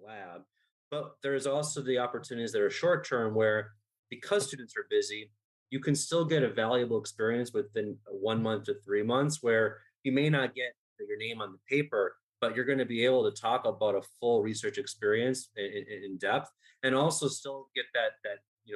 lab. But there's also the opportunities that are short term where because students are busy, you can still get a valuable experience within 1 month to 3 months where you may not get your name on the paper, but you're going to be able to talk about a full research experience in depth and also still get that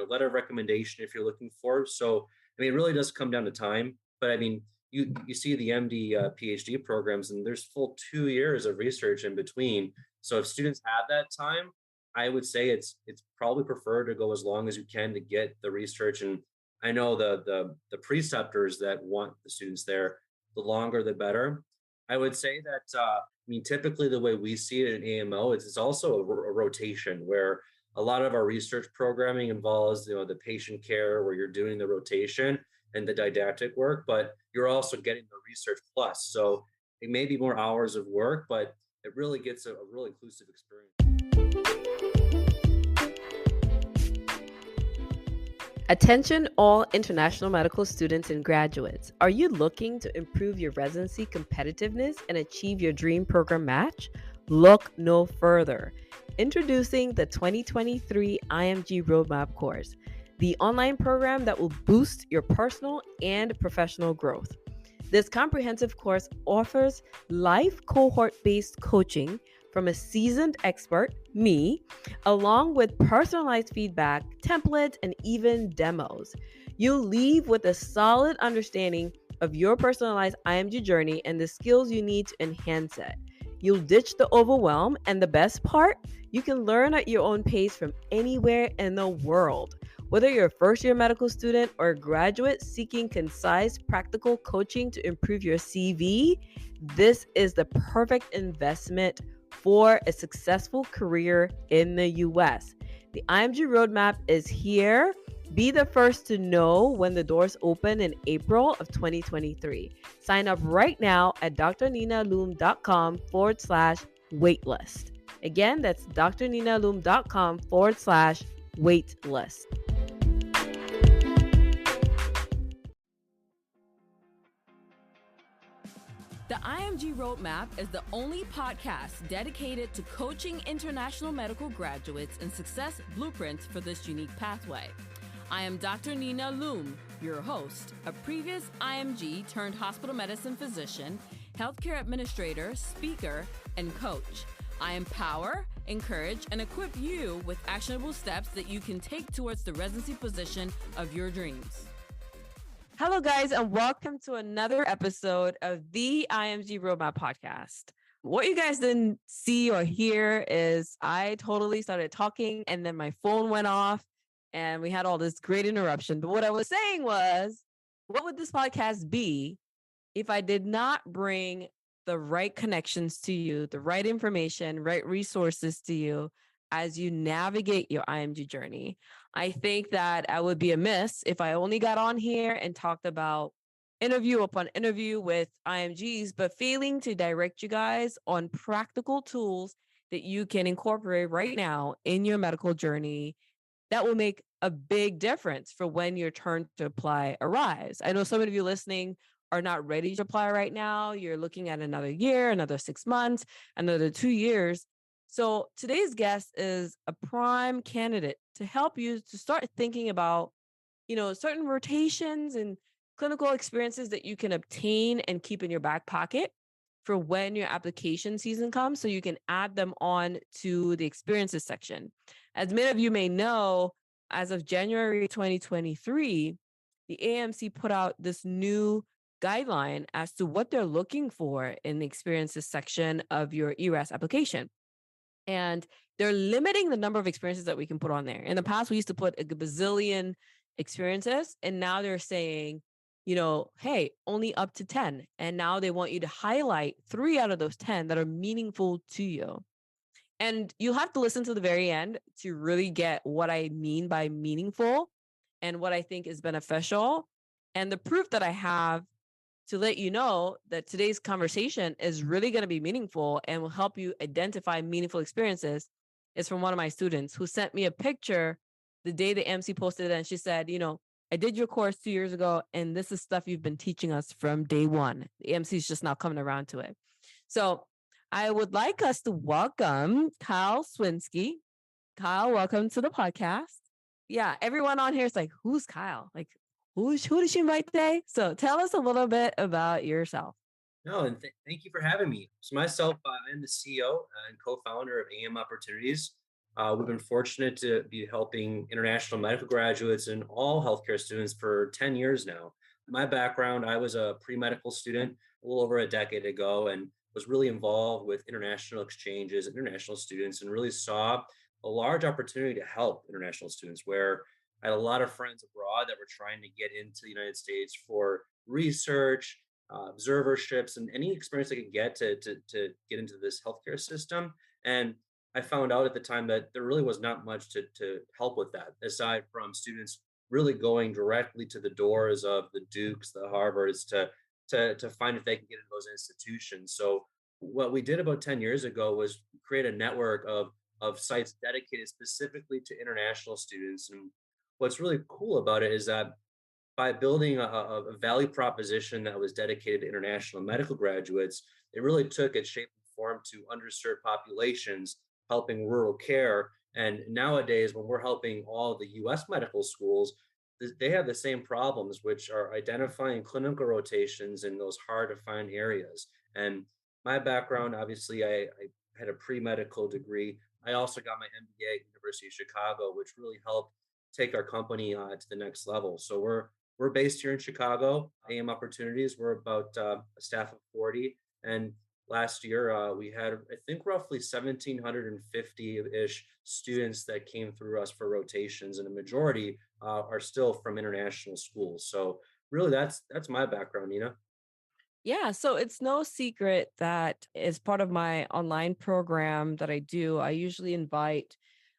letter of recommendation if you're looking for. So I mean, it really does come down to time. But I mean, you see the MD PhD programs, and there's full 2 years of research in between. So if students have that time, I would say it's probably preferred to go as long as you can to get the research. And I know the preceptors that want the students there, the longer the better. I would say that I mean typically the way we see it in AMO, it's also a rotation where a lot of our research programming involves the patient care where you're doing the rotation and the didactic work, but you're also getting the research plus. So it may be more hours of work, but it really gets a really inclusive experience. Attention all international medical students and graduates. Are you looking to improve your residency competitiveness and achieve your dream program match? Look no further. Introducing the 2023 IMG Roadmap course, the online program that will boost your personal and professional growth. This comprehensive course offers live cohort-based coaching from a seasoned expert, me, along with personalized feedback, templates, and even demos. You'll leave with a solid understanding of your personalized IMG journey and the skills you need to enhance it. You'll ditch the overwhelm, and the best part, you can learn at your own pace from anywhere in the world. Whether you're a first-year medical student or a graduate seeking concise, practical coaching to improve your CV, this is the perfect investment for a successful career in the US. The IMG Roadmap is here. Be the first to know when the doors open in April of 2023. Sign up right now at drninaloom.com/waitlist. Again, that's drninaloom.com/waitlist. The IMG Roadmap is the only podcast dedicated to coaching international medical graduates in success blueprints for this unique pathway. I am Dr. Nina Loom, your host, a previous IMG turned hospital medicine physician, healthcare administrator, speaker, and coach. I empower, encourage, and equip you with actionable steps that you can take towards the residency position of your dreams. Hello, guys, and welcome to another episode of the IMG Roadmap podcast. What you guys didn't see or hear is I totally started talking and then my phone went off and we had all this great interruption. But what I was saying was, what would this podcast be if I did not bring the right connections to you, the right information, right resources to you as you navigate your IMG journey? I think that I would be amiss if I only got on here and talked about interview upon interview with IMGs, but failing to direct you guys on practical tools that you can incorporate right now in your medical journey that will make a big difference for when your turn to apply arrives. I know some of you listening are not ready to apply right now. You're looking at another year, another 6 months, another 2 years. So today's guest is a prime candidate to help you to start thinking about, certain rotations and clinical experiences that you can obtain and keep in your back pocket for when your application season comes, so you can add them on to the experiences section. As many of you may know, as of January 2023, the AMC put out this new guideline as to what they're looking for in the experiences section of your ERAS application. And they're limiting the number of experiences that we can put on there. In the past, we used to put a bazillion experiences, and now they're saying, hey, only up to 10. And now they want you to highlight 3 out of those 10 that are meaningful to you. And you'll have to listen to the very end to really get what I mean by meaningful and what I think is beneficial. And the proof that I have to let you know that today's conversation is really going to be meaningful and will help you identify meaningful experiences is from one of my students who sent me a picture the day the MC posted it. And she said, I did your course 2 years ago, and this is stuff you've been teaching us from day one. The MC is just now coming around to it. So I would like us to welcome Kyle Swinsky. Kyle, welcome to the podcast. Yeah, everyone on here is like, who's Kyle? Like, who did she invite today? So tell us a little bit about yourself. No, and thank you for having me. So myself, I am the CEO and co-founder of AMOpportunities. We've been fortunate to be helping international medical graduates and all healthcare students for 10 years now. My background, I was a pre-medical student a little over a decade ago and was really involved with international exchanges, international students, and really saw a large opportunity to help international students where I had a lot of friends abroad that were trying to get into the United States for research, observerships, and any experience they could get to get into this healthcare system. And I found out at the time that there really was not much to help with that, aside from students really going directly to the doors of the Dukes, the Harvards, to find if they can get into those institutions. So what we did about 10 years ago was create a network of sites dedicated specifically to international students. And what's really cool about it is that by building a value proposition that was dedicated to international medical graduates, it really took its shape and form to underserved populations, helping rural care. And nowadays, when we're helping all the US medical schools, they have the same problems, which are identifying clinical rotations in those hard to find areas. And my background, obviously, I had a pre medical degree. I also got my MBA at University of Chicago, which really helped take our company to the next level. So we're based here in Chicago, AMOpportunities. We're about a staff of 40. And last year, we had, I think, roughly 1,750-ish students that came through us for rotations, and a majority are still from international schools. So really, that's my background, Nina. Yeah, so it's no secret that as part of my online program that I do, I usually invite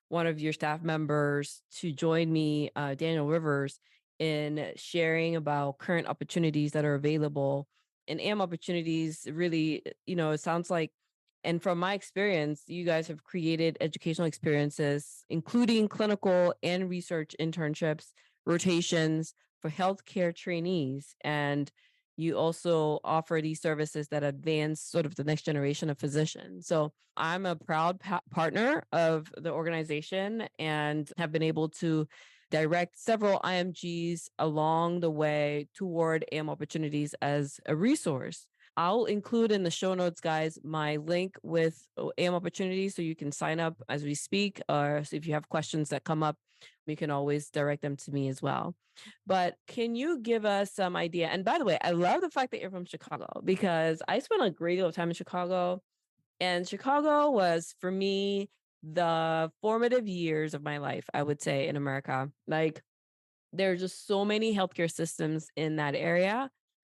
one of your staff members to join me, Daniel Rivers, in sharing about current opportunities that are available. And AM opportunities really, it sounds like, and from my experience, you guys have created educational experiences, including clinical and research internships, rotations for healthcare trainees. And you also offer these services that advance sort of the next generation of physicians. So I'm a proud partner of the organization and have been able to direct several IMGs along the way toward AM opportunities as a resource. I'll include in the show notes, guys, my link with AM opportunities so you can sign up as we speak. Or if you have questions that come up, you can always direct them to me as well. But can you give us some idea? And by the way, I love the fact that you're from Chicago because I spent a great deal of time in Chicago. And Chicago was, for me, the formative years of my life, I would say, in America. Like, there are just so many healthcare systems in that area,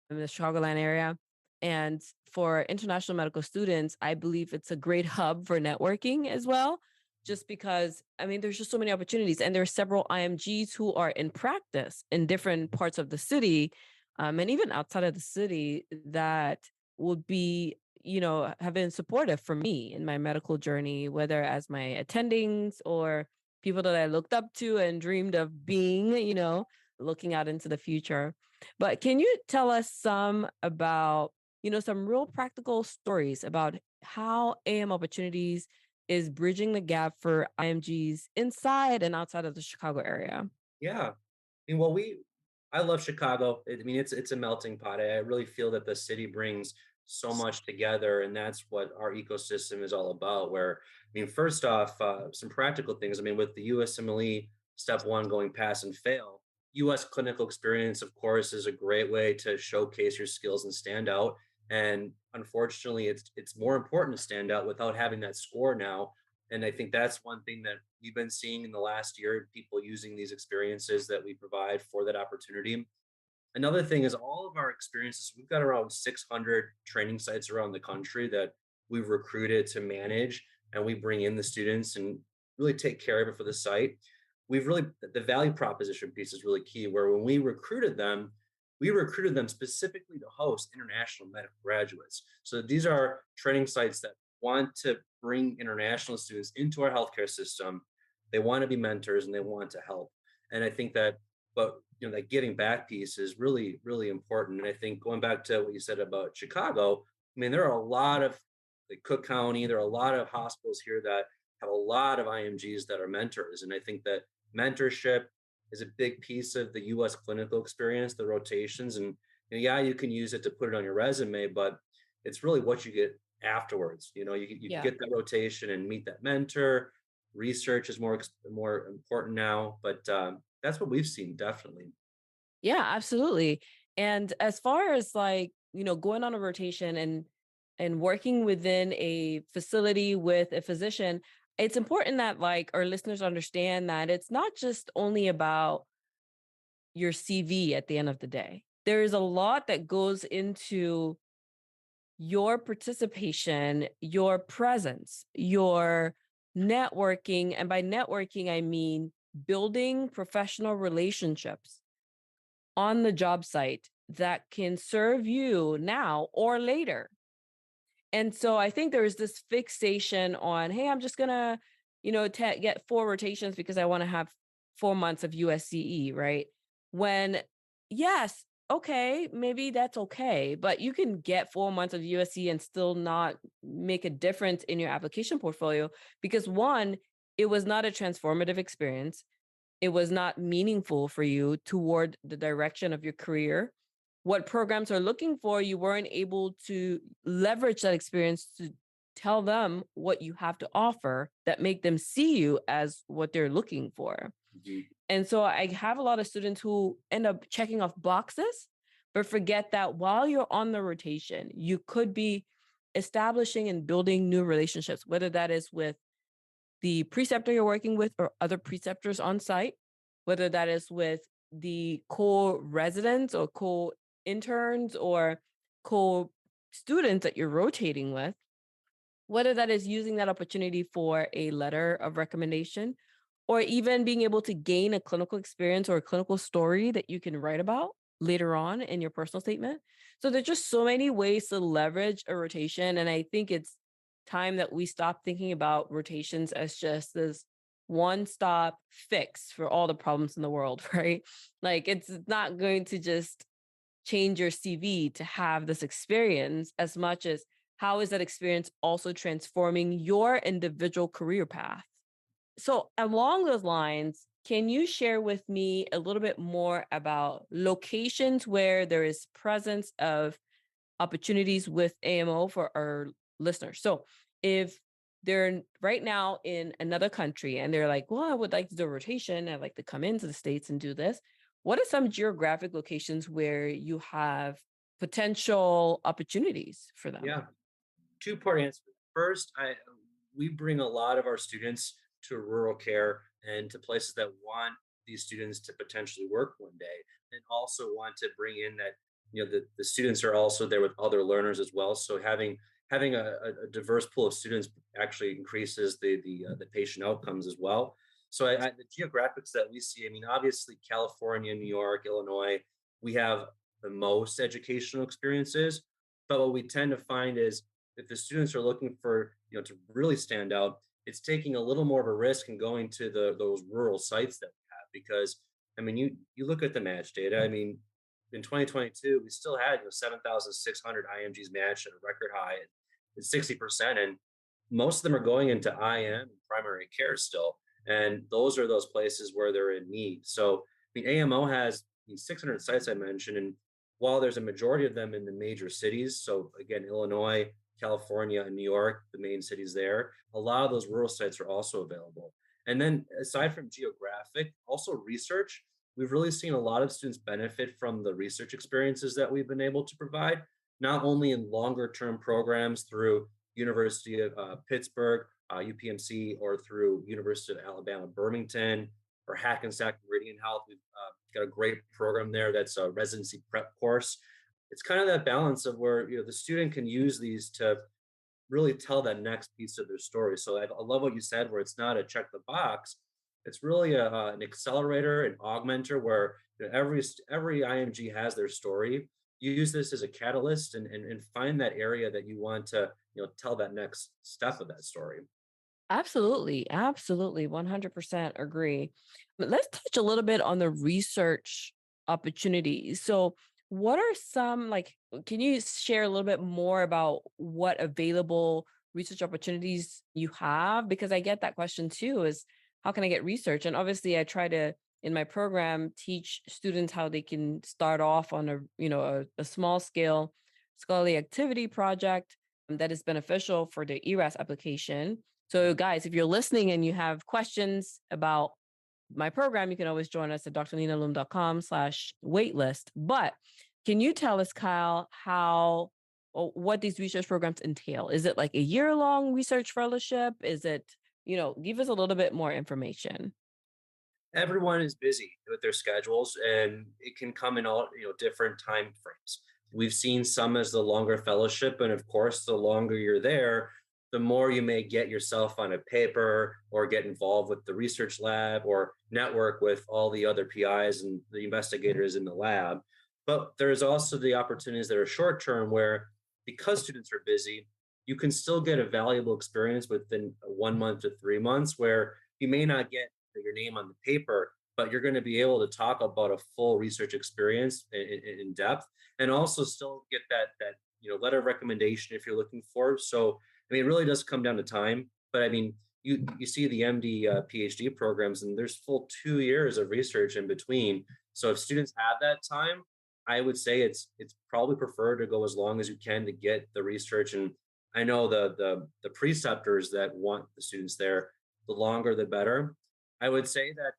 in the Chicagoland area. And for international medical students, I believe it's a great hub for networking as well, just because, I mean, there's just so many opportunities. And there are several IMGs who are in practice in different parts of the city, and even outside of the city that would be, have been supportive for me in my medical journey, whether as my attendings or people that I looked up to and dreamed of being, looking out into the future. But can you tell us some about, some real practical stories about how AM opportunities is bridging the gap for IMGs inside and outside of the Chicago area? Yeah. I mean, well, I love Chicago. I mean, it's a melting pot. I really feel that the city brings so much together, and that's what our ecosystem is all about. Where, I mean, first off, some practical things. I mean, with the USMLE step one going pass and fail, US clinical experience, of course, is a great way to showcase your skills and stand out. And unfortunately, it's more important to stand out without having that score now. And I think that's one thing that we've been seeing in the last year, people using these experiences that we provide for that opportunity. Another thing is all of our experiences, we've got around 600 training sites around the country that we've recruited to manage, and we bring in the students and really take care of it for the site. We've really, the value proposition piece is really key, where when we recruited them specifically to host international medical graduates. So these are training sites that want to bring international students into our healthcare system. They want to be mentors and they want to help. And I think that, but that giving back piece is really important. And I think going back to what you said about Chicago, I mean, there are a lot of like Cook County. There are a lot of hospitals here that have a lot of IMGs that are mentors. And I think that mentorship is a big piece of the US clinical experience, the rotations. And yeah, you can use it to put it on your resume, but it's really what you get afterwards. You Yeah. get that rotation and meet that mentor. Research is more important now, but that's what we've seen definitely. Yeah, absolutely. And as far as like, going on a rotation and working within a facility with a physician, it's important that like our listeners understand that it's not just only about your CV at the end of the day. There is a lot that goes into your participation, your presence, your networking. And by networking, I mean building professional relationships on the job site that can serve you now or later. And so I think there is this fixation on, hey, I'm just gonna, get 4 rotations because I want to have 4 months of USCE, right? When, yes, okay, maybe that's okay, but you can get 4 months of USC and still not make a difference in your application portfolio because one, it was not a transformative experience. It was not meaningful for you toward the direction of your career. What programs are looking for, you weren't able to leverage that experience to tell them what you have to offer that make them see you as what they're looking for. Mhm. And so I have a lot of students who end up checking off boxes, but forget that while you're on the rotation, you could be establishing and building new relationships, whether that is with the preceptor you're working with or other preceptors on site, whether that is with the co-residents or co-interns or co-students that you're rotating with, whether that is using that opportunity for a letter of recommendation or even being able to gain a clinical experience or a clinical story that you can write about later on in your personal statement. So there's just so many ways to leverage a rotation. And I think it's time that we stop thinking about rotations as just this one-stop fix for all the problems in the world, right? Like it's not going to just change your CV to have this experience as much as how is that experience also transforming your individual career path? So, along those lines, can you share with me a little bit more about locations where there is presence of opportunities with AMO for our listeners? So, if they're right now in another country and they're like, well, I would like to do a rotation, I'd like to come into the States and do this. What are some geographic locations where you have potential opportunities for them? Yeah, two-part answer. First, we bring a lot of our students to rural care and to places that want these students to potentially work one day, and also want to bring in that the students are also there with other learners as well. So having a diverse pool of students actually increases the patient outcomes as well. So the geographics that we see, I mean, obviously California, New York, Illinois, we have the most educational experiences. But what we tend to find is if the students are looking for, to really stand out, it's taking a little more of a risk and going to those rural sites that we have because I mean you look at the match data. I mean, in 2022, we still had 7,600 IMGs matched at a record high at 60%, and most of them are going into IM and primary care still, and those are those places where they're in need. So I mean, AMO has 600 sites I mentioned, and while there's a majority of them in the major cities, so again, Illinois, California, and New York, the main cities there, a lot of those rural sites are also available. And then aside from geographic, also research, we've really seen a lot of students benefit from the research experiences that we've been able to provide, not only in longer term programs through University of Pittsburgh, UPMC, or through University of Alabama, Birmingham, or Hackensack Meridian Health. We've got a great program there that's a residency prep course. It's kind of that balance of where the student can use these to really tell that next piece of their story. So I love what you said, where it's not a check the box. It's really an accelerator, an augmenter, where every IMG has their story. You use this as a catalyst and find that area that you want to tell that next step of that story. Absolutely. Absolutely. 100% agree. But let's touch a little bit on the research opportunities. So, what are some, like, can you share a little bit more about what available research opportunities you have? Because I get that question too, is how can I get research? And obviously I try to, in my program, teach students how they can start off on a small scale scholarly activity project that is beneficial for the ERAS application. So guys, if you're listening and you have questions about my program, you can always join us at drninaloom.com/waitlist. But can you tell us, Kyle, what these research programs entail? Is it like a year-long research fellowship? Is it, give us a little bit more information. Everyone is busy with their schedules, and it can come in all different time frames. We've seen some as the longer fellowship, and of course, the longer you're there, the more you may get yourself on a paper or get involved with the research lab or network with all the other PIs and the investigators in the lab. But there's also the opportunities that are short term where, because students are busy, you can still get a valuable experience within 1 month to 3 months where you may not get your name on the paper, but you're going to be able to talk about a full research experience in depth, and also still get that letter of recommendation if you're looking for. So I mean, it really does come down to time. But I mean, you see the MD PhD programs, and there's full 2 years of research in between. So if students have that time, I would say it's probably preferred to go as long as you can to get the research. And I know the preceptors that want the students there, the longer the better. I would say that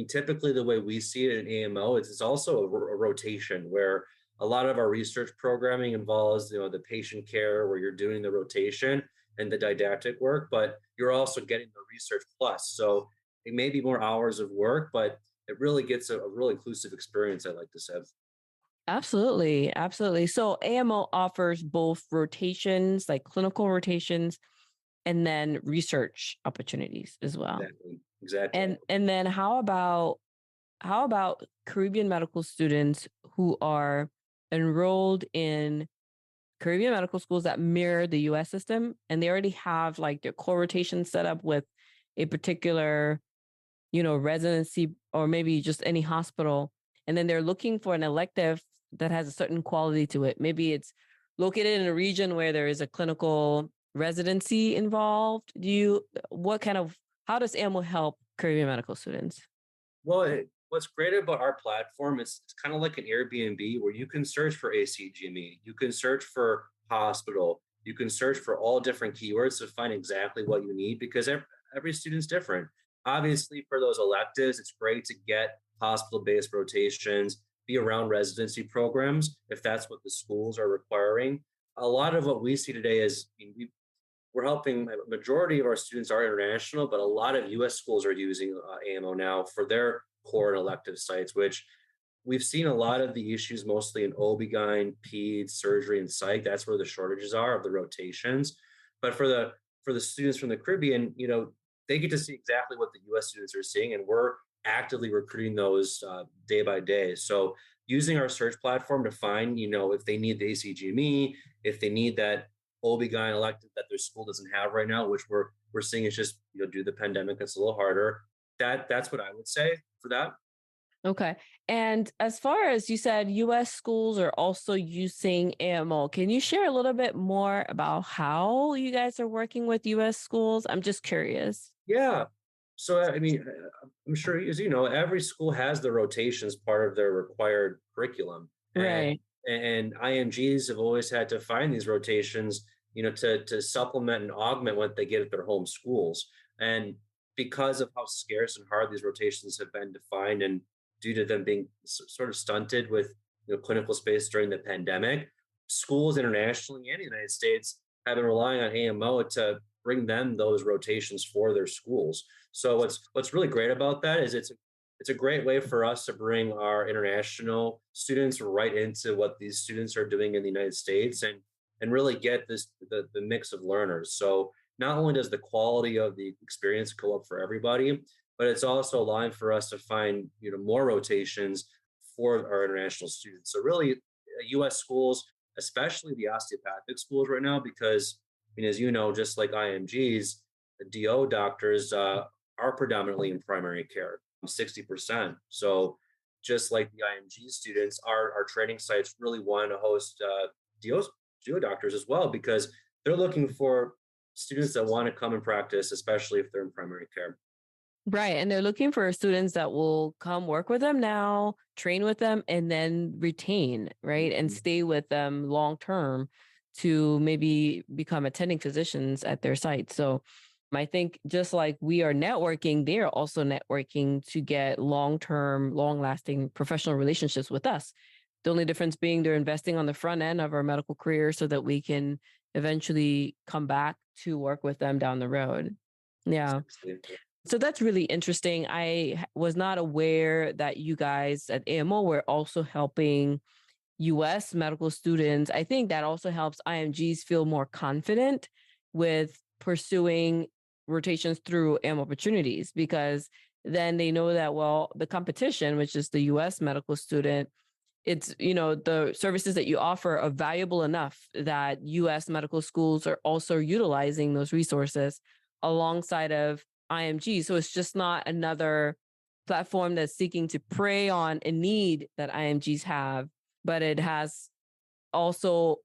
typically the way we see it in AMO is it's also a rotation where a lot of our research programming involves the patient care where you're doing the rotation and the didactic work, but you're also getting the research plus. So it may be more hours of work, but it really gets a real inclusive experience, I like to say. Absolutely. Absolutely. So AMO offers both rotations, like clinical rotations, and then research opportunities as well. Exactly. And then how about Caribbean medical students who are enrolled in Caribbean medical schools that mirror the US system, and they already have like their core rotation set up with a particular, residency or maybe just any hospital, and then they're looking for an elective that has a certain quality to it. Maybe it's located in a region where there is a clinical residency involved. How does AMO help Caribbean medical students? Well, what's great about our platform is it's kind of like an Airbnb where you can search for ACGME, you can search for hospital, you can search for all different keywords to find exactly what you need, because every student's different. Obviously, for those electives, it's great to get hospital-based rotations, be around residency programs if that's what the schools are requiring. A lot of what we see today is we're helping. A majority of our students are international, but a lot of U.S. schools are using AMO now for their core and elective sites, which we've seen a lot of the issues mostly in OB-GYN, peds, surgery, and psych. That's where the shortages are of the rotations. But for the students from the Caribbean, they get to see exactly what the U.S. students are seeing, and we're actively recruiting those day by day. So using our search platform to find, if they need the ACGME, if they need that OB-GYN elective that their school doesn't have right now, which we're seeing is just due to the pandemic, it's a little harder. That's what I would say for that. Okay. And as far as you said, US schools are also using AMO. Can you share a little bit more about how you guys are working with US schools? I'm just curious. Yeah. So, I'm sure, as you know, every school has the rotations part of their required curriculum. Right. And IMGs have always had to find these rotations, to supplement and augment what they get at their home schools. And because of how scarce and hard these rotations have been to find, and due to them being sort of stunted with clinical space during the pandemic, schools internationally and the United States have been relying on AMO to bring them those rotations for their schools. So what's really great about that is it's a great way for us to bring our international students right into what these students are doing in the United States, and really get the mix of learners. So not only does the quality of the experience go up for everybody, but it's also allowing for us to find more rotations for our international students. So really, U.S. schools, especially the osteopathic schools right now, because as you know, just like IMGs, the DO doctors are predominantly in primary care, 60%. So just like the IMG students, our training sites really want to host DO doctors as well, because they're looking for students that want to come and practice, especially if they're in primary care. Right. And they're looking for students that will come work with them now, train with them, and then retain, right? And Mhm. stay with them long term to maybe become attending physicians at their site. So I think just like we are networking, they are also networking to get long term, long lasting professional relationships with us. The only difference being they're investing on the front end of our medical career so that we can eventually come back to work with them down the road. Yeah. Precisely. So that's really interesting. Was not aware that you guys at AMO were also helping US medical students. I think that also helps IMGs feel more confident with pursuing rotations through AMOpportunities because then they know that, well, the competition, which is the US medical student, it's, the services that you offer are valuable enough that US medical schools are also utilizing those resources alongside of IMG. So it's just not another platform that's seeking to prey on a need that IMGs have, but it has also,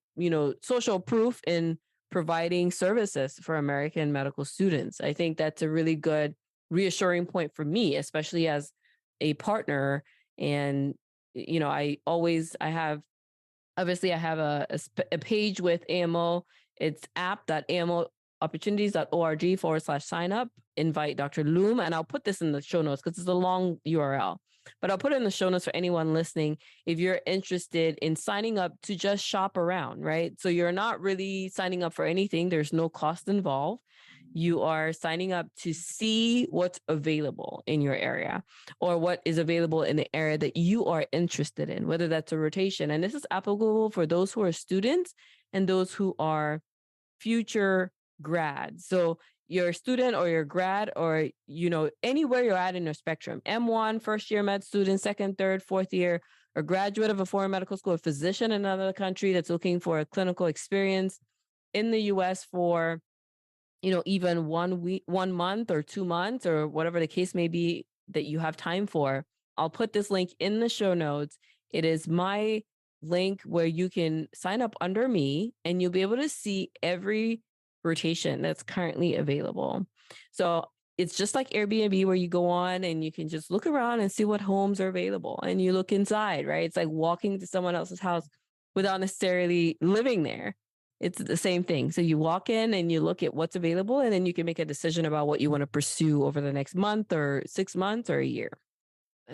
social proof in providing services for American medical students. I think that's a really good reassuring point for me, especially as a partner. And, I have, obviously I have a page with AMO. It's app.amoopportunities.org/sign up, invite Dr. Loom. And I'll put this in the show notes because it's a long URL, but I'll put it in the show notes for anyone listening. If you're interested in signing up to just shop around, right? So you're not really signing up for anything. There's no cost involved. You are signing up to see what's available in your area or what is available in the area that you are interested in, whether that's a rotation. And this is applicable for those who are students and those who are future grads. So you're a student or you're a grad or, anywhere you're at in your spectrum, M1, first year med student, second, third, fourth year, or graduate of a foreign medical school, a physician in another country that's looking for a clinical experience in the US for, even 1 week, 1 month or 2 months or whatever the case may be that you have time for. I'll put this link in the show notes. It is my link where you can sign up under me and you'll be able to see every rotation that's currently available. So it's just like Airbnb where you go on and you can just look around and see what homes are available and you look inside, right? It's like walking to someone else's house without necessarily living there. It's the same thing. So you walk in and you look at what's available and then you can make a decision about what you want to pursue over the next month or 6 months or a year.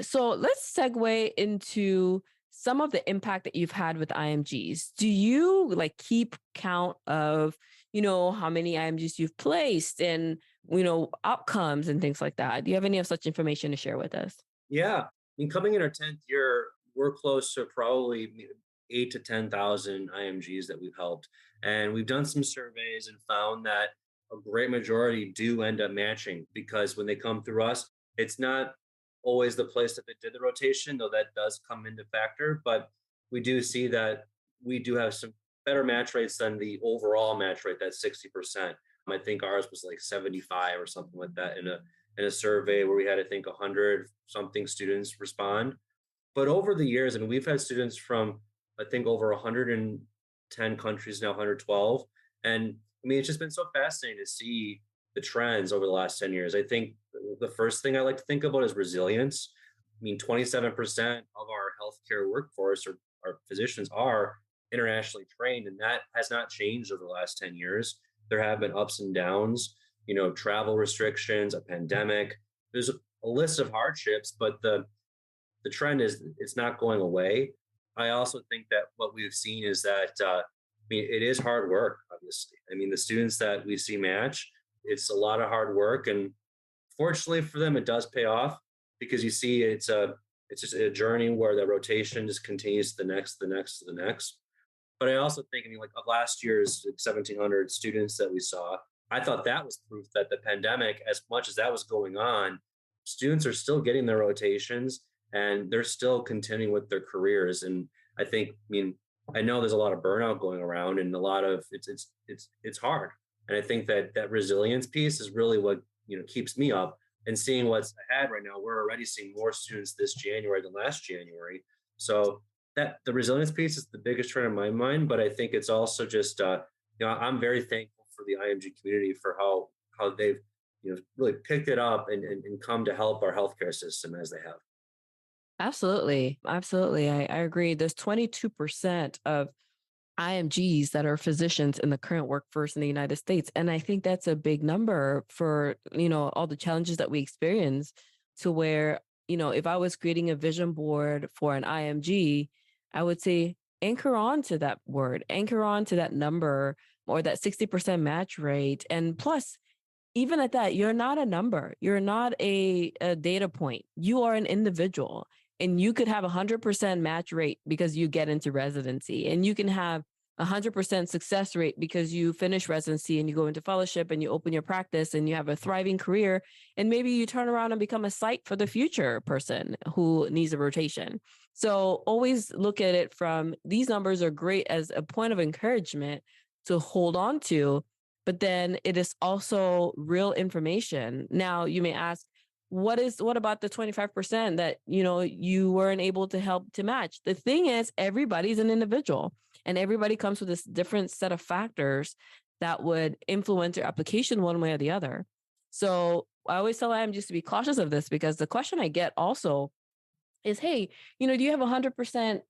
So let's segue into some of the impact that you've had with IMGs. Do you keep count of, how many IMGs you've placed and, outcomes and things like that? Do you have any of such information to share with us? Yeah. I mean, coming in our 10th year, we're close to probably 8 to 10,000 IMGs that we've helped. And we've done some surveys and found that a great majority do end up matching because when they come through us, it's not always the place that they did the rotation, though that does come into factor. But we do see that we do have some better match rates than the overall match rate, that's 60%. I think ours was like 75 or something like that in a survey where we had, I think, 100 something students respond. But over the years, and we've had students from, I think, over 110 countries now, 112. And I mean, it's just been so fascinating to see the trends over the last 10 years. I think the first thing I like to think about is resilience. I mean, 27% of our healthcare workforce or our physicians are internationally trained, and that has not changed over the last 10 years. There have been ups and downs, travel restrictions, a pandemic. There's a list of hardships, but the trend is it's not going away. I also think that what we've seen is that it is hard work. Obviously, I mean the students that we see match, it's a lot of hard work, and fortunately for them, it does pay off because you see it's just a journey where the rotation just continues to the next, the next, to the next. But I also think, like of last year's 1,700 students that we saw, I thought that was proof that the pandemic, as much as that was going on, students are still getting their rotations and they're still continuing with their careers. And I think, I know there's a lot of burnout going around and a lot of it's hard. And I think that resilience piece is really what keeps me up and seeing what's ahead right now. We're already seeing more students this January than last January. So that the resilience piece is the biggest trend in my mind, but I think it's also just I'm very thankful for the IMG community for how they've really picked it up and come to help our healthcare system as they have. Absolutely. Absolutely. I agree. There's 22% of IMGs that are physicians in the current workforce in the United States. And I think that's a big number for, all the challenges that we experience to where, if I was creating a vision board for an IMG, I would say anchor on to that word, anchor on to that number or that 60% match rate. And plus, even at that, you're not a number. You're not a data point. You are an individual. And you could have 100% match rate because you get into residency. And you can have 100% success rate because you finish residency and you go into fellowship and you open your practice and you have a thriving career. And maybe you turn around and become a site for the future person who needs a rotation. So always look at it from these numbers are great as a point of encouragement to hold on to, but then it is also real information. Now you may ask, what about the 25% that you weren't able to help to match? The thing is, everybody's an individual and everybody comes with this different set of factors that would influence your application one way or the other. So I always tell IMGs just to be cautious of this, because the question I get also is, hey, do you have 100%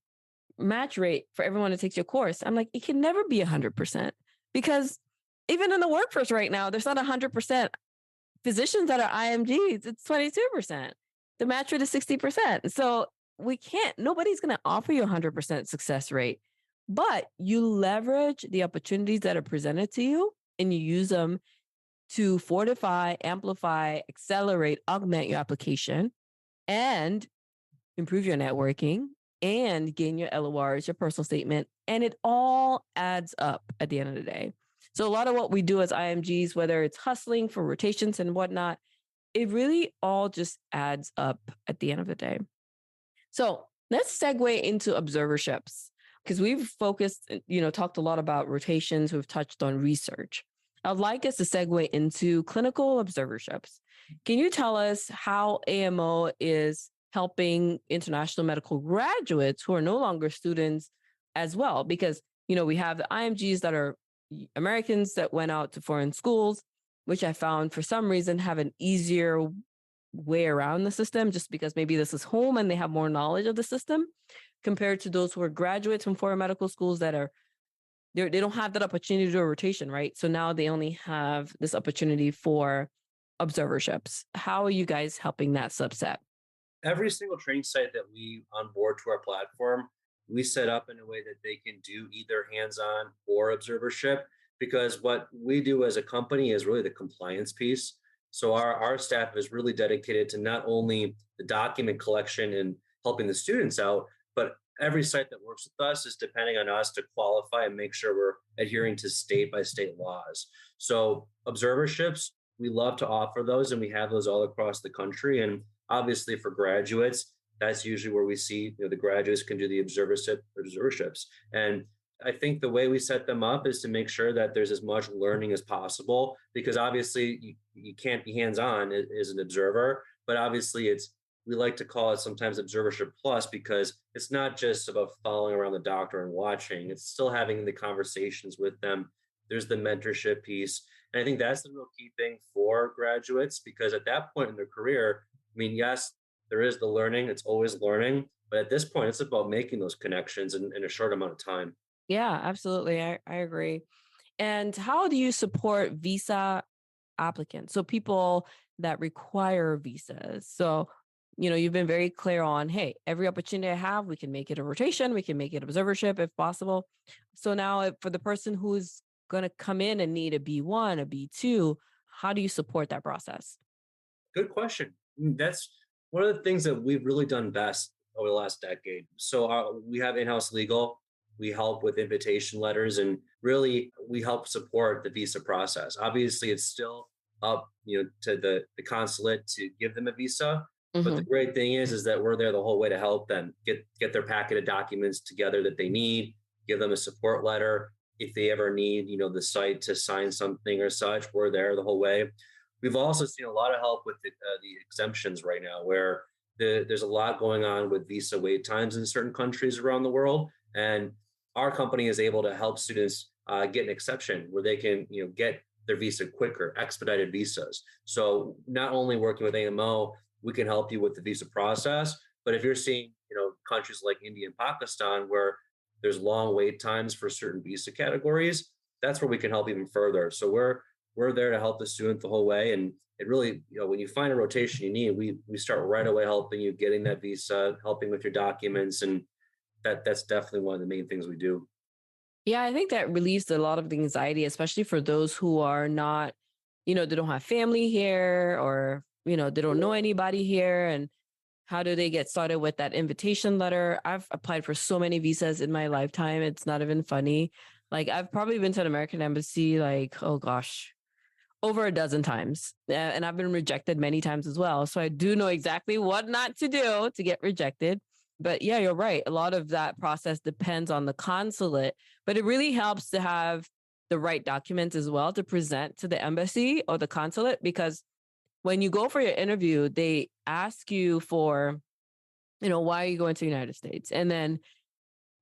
match rate for everyone that takes your course? I'm like, it can never be 100%, because even in the workforce right now, there's not 100% physicians that are IMGs. It's 22%. The match rate is 60%. So nobody's going to offer you 100% success rate, but you leverage the opportunities that are presented to you and you use them to fortify, amplify, accelerate, augment your application and improve your networking and gain your LORs, your personal statement. And it all adds up at the end of the day. So a lot of what we do as IMGs, whether it's hustling for rotations and whatnot, it really all just adds up at the end of the day. So let's segue into observerships, because we've focused, talked a lot about rotations. We've touched on research. I'd like us to segue into clinical observerships. Can you tell us how AMO is helping international medical graduates who are no longer students as well? Because, we have the IMGs that are Americans that went out to foreign schools, which I found for some reason have an easier way around the system, just because maybe this is home and they have more knowledge of the system compared to those who are graduates from foreign medical schools that they don't have that opportunity to do a rotation, right? So now they only have this opportunity for observerships. How are you guys helping that subset? Every single training site that we onboard to our platform, we set up in a way that they can do either hands-on or observership, because what we do as a company is really the compliance piece. So our staff is really dedicated to not only the document collection and helping the students out, but every site that works with us is depending on us to qualify and make sure we're adhering to state by state laws. So observerships, we love to offer those, and we have those all across the country. And obviously for graduates, that's usually where we see the graduates can do the observerships. And I think the way we set them up is to make sure that there's as much learning as possible, because obviously you can't be hands-on as an observer, but obviously we like to call it sometimes observership plus, because it's not just about following around the doctor and watching, it's still having the conversations with them. There's the mentorship piece. And I think that's the real key thing for graduates, because at that point in their career, yes, there is the learning, it's always learning, but at this point, it's about making those connections in a short amount of time. Yeah, absolutely. I agree. And how do you support visa applicants? So people that require visas. So, you've been very clear on, hey, every opportunity I have, we can make it a rotation, we can make it observership if possible. So now for the person who's going to come in and need a B1, a B2, how do you support that process? Good question. That's one of the things that we've really done best over the last decade. So we have in-house legal. We help with invitation letters, and really we help support the visa process. Obviously, it's still up, to the consulate to give them a visa. But the great thing is that we're there the whole way to help them get their packet of documents together that they need, give them a support letter. If they ever need, the site to sign something or such, we're there the whole way. We've also seen a lot of help with the exemptions right now, where there's a lot going on with visa wait times in certain countries around the world. And our company is able to help students get an exception where they can, get their visa quicker, expedited visas. So not only working with AMO, we can help you with the visa process, but if you're seeing, countries like India and Pakistan where there's long wait times for certain visa categories, that's where we can help even further. So we're there to help the student the whole way. And it really, when you find a rotation you need, we start right away helping you getting that visa, helping with your documents, and that's definitely one of the main things we do. Yeah, I think that relieves a lot of the anxiety, especially for those who are not, they don't have family here, or, they don't know anybody here. And how do they get started with that invitation letter? I've applied for so many visas in my lifetime. It's not even funny. Like, I've probably been to an American embassy, like, oh gosh, over a dozen times. And I've been rejected many times as well. So I do know exactly what not to do to get rejected. But yeah, you're right. A lot of that process depends on the consulate, but it really helps to have the right documents as well to present to the embassy or the consulate, because when you go for your interview, they ask you for, why are you going to the United States? And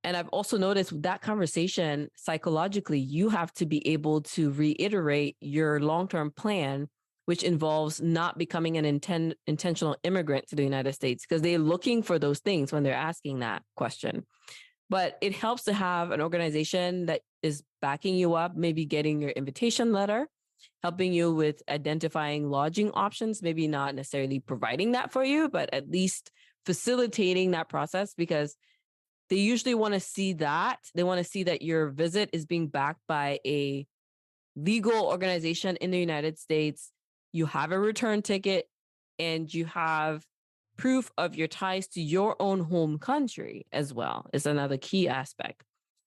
I've also noticed with that conversation, psychologically, you have to be able to reiterate your long-term plan, which involves not becoming an intentional immigrant to the United States, because they're looking for those things when they're asking that question. But it helps to have an organization that is backing you up, maybe getting your invitation letter, helping you with identifying lodging options, maybe not necessarily providing that for you, but at least facilitating that process, because they usually want to see that. They want to see that your visit is being backed by a legal organization in the United States. You have a return ticket and you have proof of your ties to your own home country as well, is another key aspect.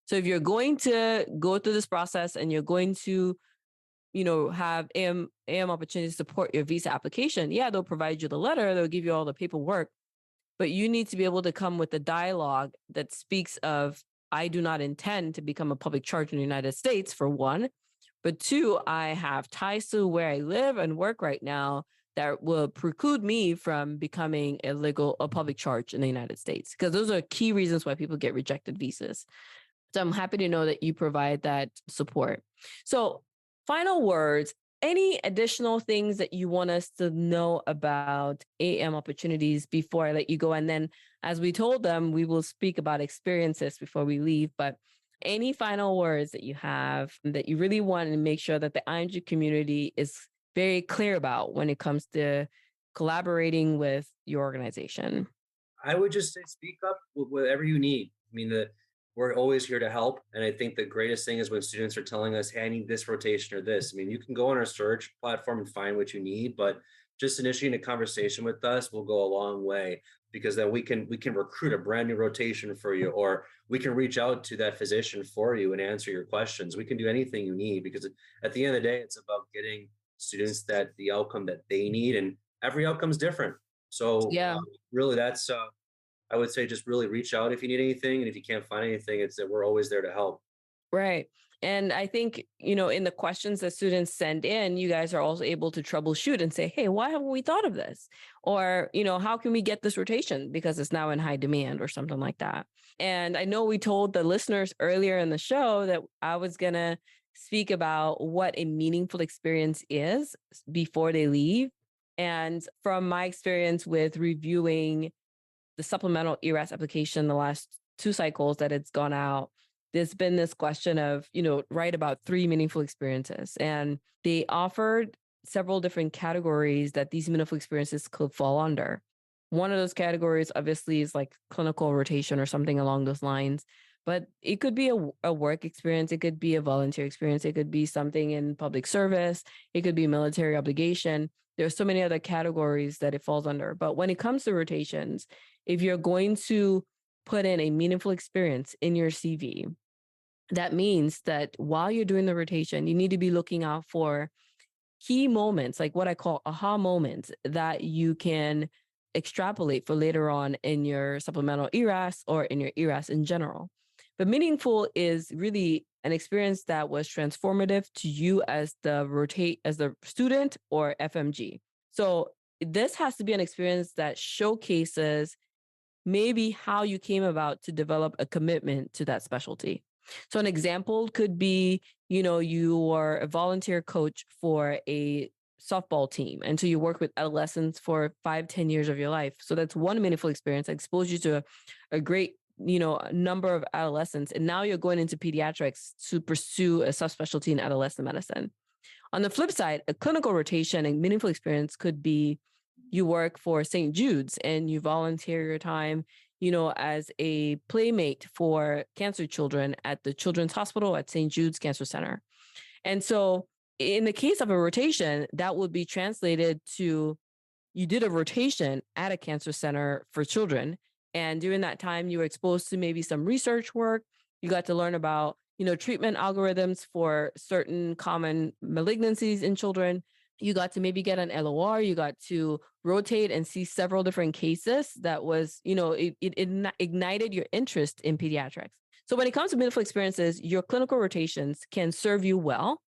So if you're going to go through this process and you're going to, have AM opportunities to support your visa application, yeah, they'll provide you the letter, they'll give you all the paperwork, but you need to be able to come with a dialogue that speaks of, I do not intend to become a public charge in the United States, for one. But two, I have ties to where I live and work right now that will preclude me from becoming a public charge in the United States. Because those are key reasons why people get rejected visas. So I'm happy to know that you provide that support. So final words, any additional things that you want us to know about AM opportunities before I let you go? And then, as we told them, we will speak about experiences before we leave. But any final words that you have that you really want to make sure that the IMG community is very clear about when it comes to collaborating with your organization? I would just say speak up with whatever you need. I mean, we're always here to help. And I think the greatest thing is when students are telling us, hey, I need this rotation or this. I mean, you can go on our search platform and find what you need, but just initiating a conversation with us will go a long way, because then we can recruit a brand new rotation for you, or we can reach out to that physician for you and answer your questions. We can do anything you need, because at the end of the day, it's about getting students the outcome that they need, and every outcome is different. So Yeah. really, that's I would say just really reach out if you need anything. And if you can't find anything, it's that we're always there to help. Right. And I think, in the questions that students send in, you guys are also able to troubleshoot and say, hey, why haven't we thought of this? Or, how can we get this rotation because it's now in high demand or something like that. And I know we told the listeners earlier in the show that I was going to speak about what a meaningful experience is before they leave. And from my experience with reviewing the supplemental ERAS application, the last 2 cycles that it's gone out, there's been this question of, write about 3 meaningful experiences. And they offered several different categories that these meaningful experiences could fall under. One of those categories, obviously, is like clinical rotation or something along those lines. But it could be a work experience. It could be a volunteer experience. It could be something in public service. It could be military obligation. There's so many other categories that it falls under. But when it comes to rotations, if you're going to put in a meaningful experience in your CV, that means that while you're doing the rotation, you need to be looking out for key moments, like what I call aha moments, that you can extrapolate for later on in your supplemental ERAS or in your ERAS in general. But meaningful is really an experience that was transformative to you as the student or FMG. So this has to be an experience that showcases maybe how you came about to develop a commitment to that specialty. So an example could be, you are a volunteer coach for a softball team. And so you work with adolescents for 5-10 years of your life. So that's one meaningful experience that exposed you to a great, number of adolescents. And now you're going into pediatrics to pursue a subspecialty in adolescent medicine. On the flip side, a clinical rotation and meaningful experience could be you work for St. Jude's and you volunteer your time, as a playmate for cancer children at the Children's Hospital at St. Jude's Cancer Center. And so in the case of a rotation, that would be translated to you did a rotation at a cancer center for children. And during that time, you were exposed to maybe some research work. You got to learn about, treatment algorithms for certain common malignancies in children. You got to maybe get an LOR. You got to rotate and see several different cases that was, it ignited your interest in pediatrics. So when it comes to meaningful experiences, your clinical rotations can serve you well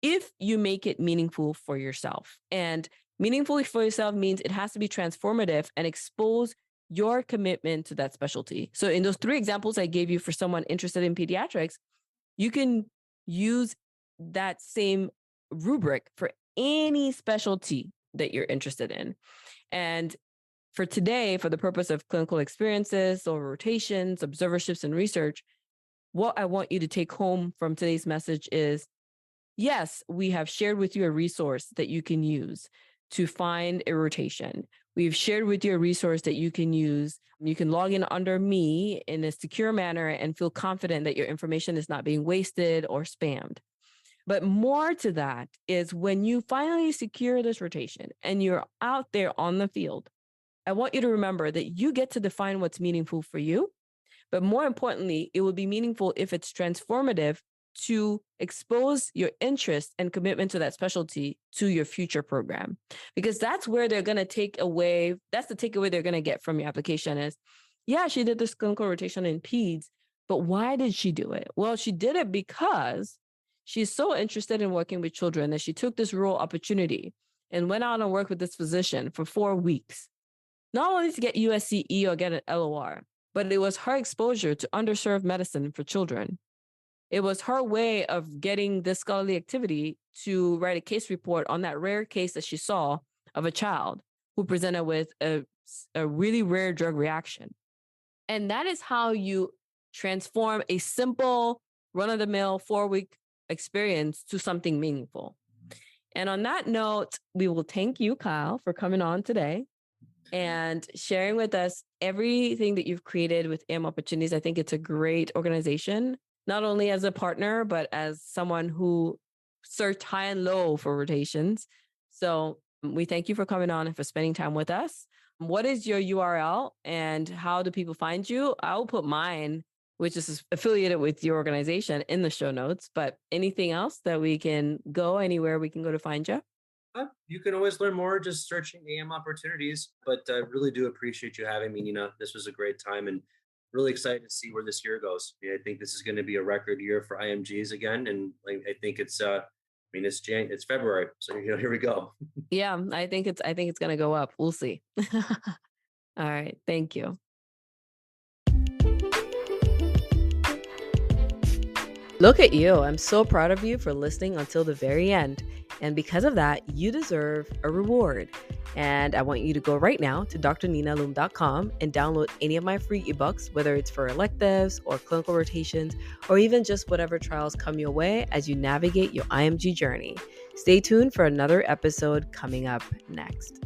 if you make it meaningful for yourself. And meaningful for yourself means it has to be transformative and expose your commitment to that specialty. So in those 3 examples I gave you for someone interested in pediatrics, you can use that same rubric for any specialty that you're interested in. And for today, for the purpose of clinical experiences or rotations, observerships, and research, what I want you to take home from today's message is, yes, we have shared with you a resource that you can use to find a rotation. We've shared with you a resource that you can use. You can log in under me in a secure manner and feel confident that your information is not being wasted or spammed. But more to that is when you finally secure this rotation and you're out there on the field, I want you to remember that you get to define what's meaningful for you. But more importantly, it will be meaningful if it's transformative to expose your interest and commitment to that specialty to your future program. Because that's where they're going to take away, that's the takeaway they're going to get from your application is, yeah, she did this clinical rotation in peds, but why did she do it? Well, she did it because she's so interested in working with children that she took this rural opportunity and went out and worked with this physician for 4 weeks, not only to get USCE or get an LOR, but it was her exposure to underserved medicine for children. It was her way of getting this scholarly activity to write a case report on that rare case that she saw of a child who presented with a really rare drug reaction. And that is how you transform a simple run-of-the-mill 4-week experience to something meaningful. And on that note, we will thank you, Kyle, for coming on today and sharing with us everything that you've created with AMOpportunities. I think it's a great organization, not only as a partner, but as someone who searched high and low for rotations. So we thank you for coming on and for spending time with us. What is your URL and how do people find you? I'll put mine, which is affiliated with your organization, in the show notes. But anything else that we can go, anywhere we can go to find you? You can always learn more just searching AMOpportunities, but I really do appreciate you having me, Nina. This was a great time and really excited to see where this year goes. Yeah, I think this is going to be a record year for IMGs again. And I think it's, it's February. So, here we go. Yeah, I think it's going to go up. We'll see. All right. Thank you. Look at you. I'm so proud of you for listening until the very end. And because of that, you deserve a reward. And I want you to go right now to drninaloom.com and download any of my free ebooks, whether it's for electives or clinical rotations, or even just whatever trials come your way as you navigate your IMG journey. Stay tuned for another episode coming up next.